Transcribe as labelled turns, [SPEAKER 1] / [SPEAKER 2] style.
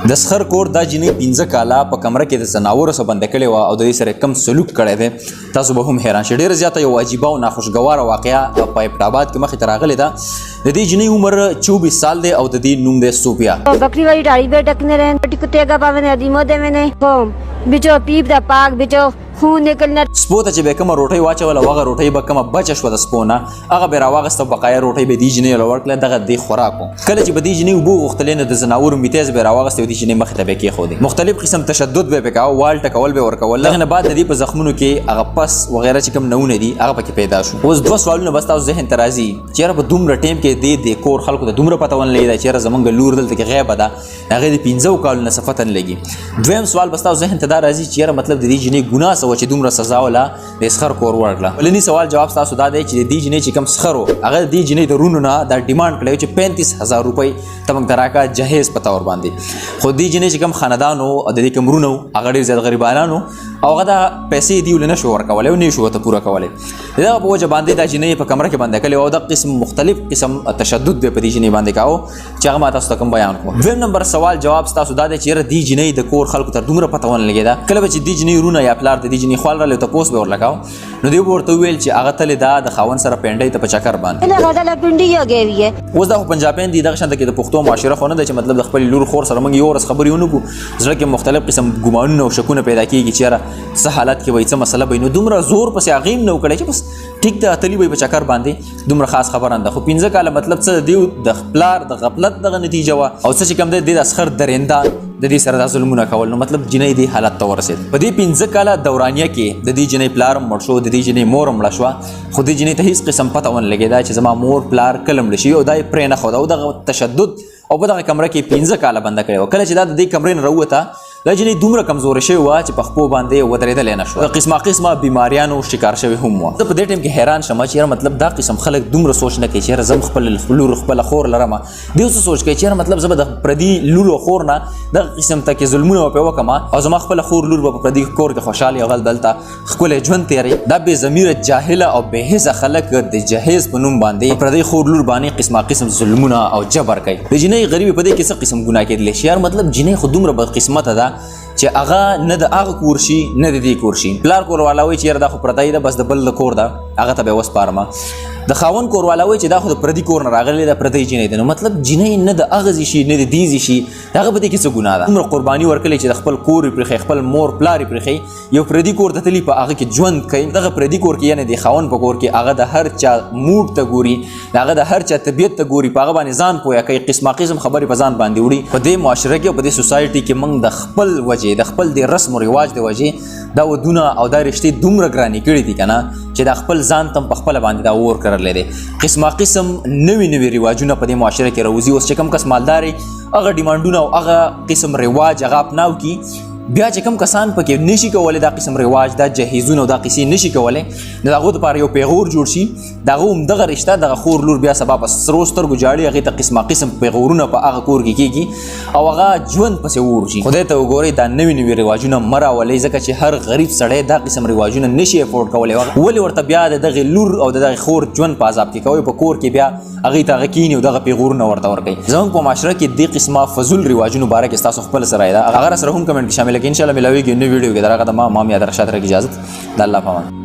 [SPEAKER 1] د سخر کور دا جنې 15 کاله په کمره کې د زناورو سره بند کړي و او د دې سره کم سلوک کړی دی. تاسو به هم حیران شئ. ډېره زیاته یو عجیبه او ناخوشګواره واقعه په ابټاباد کې مخې ته راغلې ده. د دې جنې عمر 24 سال دی او د دې نوم دی صوفیا.
[SPEAKER 2] बकरी वाली डाली पे टकने रहे पटी कुत्ते का पावे ने दिमो दे मैंने होम बिचो पीप दा पाक बिचो خون نکلنا
[SPEAKER 1] سپو ته چې به کومه روټۍ واچوله وغه روټۍ به کومه بچه شوه د سپو نه هغه به راواغسته بقایا روټۍ به دې جنۍ له ورکړله دغه دې خوراک و. کله چې به دې جنۍ اوبه غوښتلې نو د زناورو میتیز به راواغستی او دې جنۍ مخې ته به یې کېښودې. مختلف قسم تشدد به یې پې کاوه، وال ټکول به یې ورکول. دغه نه بعد د دې په زخمونو کې هغه پس وغیره چې کوم نوونه دي هغه پکې پیدا شو. اوس دوه سوالونه بس تاسو ذهن ته راځي چې یاره په دومره ټایم کې دې کور خلکو ته دومره پته ونه لګېده چې یاره زمونږ لور دلته کې غیبه ده، هغې د 15 کالو نه څه پته نه لګي. دویم سوال بس تاسو ذهن ته دا راځي چې یاره مطلب د دې جنۍ ګناه څه وه چې دومره سزا ولا د سخر کور ورکړه. ولني سوال جواب تاسو دا دی چې د دې جنۍ چې کوم سخر و هغه د دې جنۍ د رونو نه دا ډیمانډ کړی چې 35,000 روپۍ ته موږ ته راکړه جهیز په طور باندې. خو دې جنۍ چې کوم خاندان و د دې کوم رونه و هغه ډېر زیات غریبانان و او هغه دا پیسې دې ولې نه شو ورکولی او نه یې شو ورته پوره کولی. د دغه په وجه باندې دا جنۍ په کمره کې بنده کړې او د قسم مختلف قسم تشدد به په دې جنۍ باندې کاوه چې هغه ما تاسو ته کوم بیان کړو. دویم نمبر سوال جواب ستاسو دا دی چې یاره دې جنۍ د کور خلکو ته دومره پته ونه لګېده. کله به چې دې جنۍ رونه یا پلار د دې جنۍ خوال راغلی تپوس به ورلګاو نو دوی به ورته وویل چې هغه تلې دا د خاوند سره پینډۍ ته په چکر باندې اوس دا خو پنجابیان دي. دغه شانته کې د پښتو معاشره خو نه ده چې مطلب د خپلې لور خور سره موږ یو ورځ خبرې ونه کړو زړه کې مختلف قسم ګمانونه او شکونه پیدا کېږي چې یاره څه حالت کې وایي څه مسله به وي. نو دومره زور پسې هغې هم نه و کړی چې بس ټیک ده اتلي به یې په چکر باندې دومره خاص خبره نه ده. خو 15 کاله مطلب څه د د پلار د غفلت دغه نتیجه وه او څه چې کوم دی د اسخر درنده د دې سره دا ظلمونه کول. نو مطلب جنۍ دې حالت ته ورسېد. په دې 15 کاله دورانیه کې د دې جنۍ پلار هم مړ شو، د دې جنۍ مور هم مړه شوه، خو دې جنۍ ته هېڅ قسم پته ونه لګېده چې زما مور پلار کله مړه شي او دا یې پرې نه ښوده او دغه تشدد او په دغه کمره کې 15 کاله بنده کړې وه. کله چې دا د دې کمرې نه راووته دا جنۍ دومره کمزوره شوې وه چې په خپو باندې ودرېدلی نه شوه. د قسمه قسمه بیماریانو شکار شوې هم وه. زه په دې ټایم کې حیران شم چې یاره مطلب دا قسم خلک دومره سوچ نه کوي چې یاره زه خپل لور خپله خور لرمه. دوی اوس سوچ کوي چې یاره مطلب زه به د پردي لور او خور نه دغه قسم ته کې ظلمونه به پرې وکړم او زما خپله خور لور به په پردي کور کې خوشحالي او دلته ښکلی ژوند تېروي. دا بې ضمیره جاهله او بې حسه خلک د جهیز په نوم باندې په پردی خور لور باندې قسمه قسم ظلمونه او جبر کوي. د جنۍ غریبې په دې کې څه قسم ګناه کېدلی شي. یار مطلب جنۍ خو دومره بدقسمته ده چې هغه نه د هغه کور شي نه د دې کور شي. پلار کور والا وایي چې یاره دا خو پردی ده بس د بل د کور ده هغه ته به یې وسپارمه. د خاوند کور والا وایي چې دا خو د پردي کور نه راغلی ده پردی جنۍ ده. نو مطلب جنۍ نه د هغه ځي شي نه د دې ځي شي د هغه په دې کې څه ګناه ده. دومره قرباني ورکړې چې د خپل کور یې پرېښی خپل مور پلار یې پرېښی یو پردي کور ته تلي په هغه کې ژوند کوي. دغه پردي کور کې یعنې د خاوند په کور کې هغه د هر چا موډ ته ګوري د هغه د هر چا طبیعت ته ګوري په هغه باندې ځان پوهه کوي قسمه قسم خبرې په ځان باندې وړي. په دې معاشره کې او په دې سوسایټي کې موږ د خپل وجې د خپل د رسم و رواج د وجې دا ودونه او دا رشتې دومره ګرانې کړي دي که نه چې دا خپل ځان ته په خپله باندې دا اور کرلی دی. قسمه قسم نوي نوي رواجونه په دې معاشره کې راوځي. اوس چې کوم کس مالدار هغه ډیمانډونه او هغه قسم رواج هغه اپناو کي بیا چې کوم کسان پکې نشي کولی دا قسم رواج دا جهیزونه او دا قصې نشي کولی نو د هغو دپاره یو پیغور جوړ شي د هغه همدغه رشته دغه خور لور بیا سبا په سرو سترګو جاړي هغې ته قسمه قسم پیغورونه په هغه کور کې کېږي او هغه ژوند پسې وورشي. خدای ته وګورئ دا نوي نوي رواجونه مه راولئ ځکه چې هر غریب سړی دا قسم رواجونه نشي افورډ کولی. ولې ورته بیا د دغې لور او د دغې خور ژوند په عذاب کې کوئ په کور کې بیا هغې ته هغه کیني او دغه پیغورونه ورته ورکوي. زموږ په معاشره کې دې قسمه فضول رواجونو باره کې ستاسو خپله څه رایه ده هغه راسره هم کمنټ کې شامله کړئ. انشاءالله ملاویږي نوي ویډیو کې د هغه د ما یاد رشاد رک اجازت د الله په امان.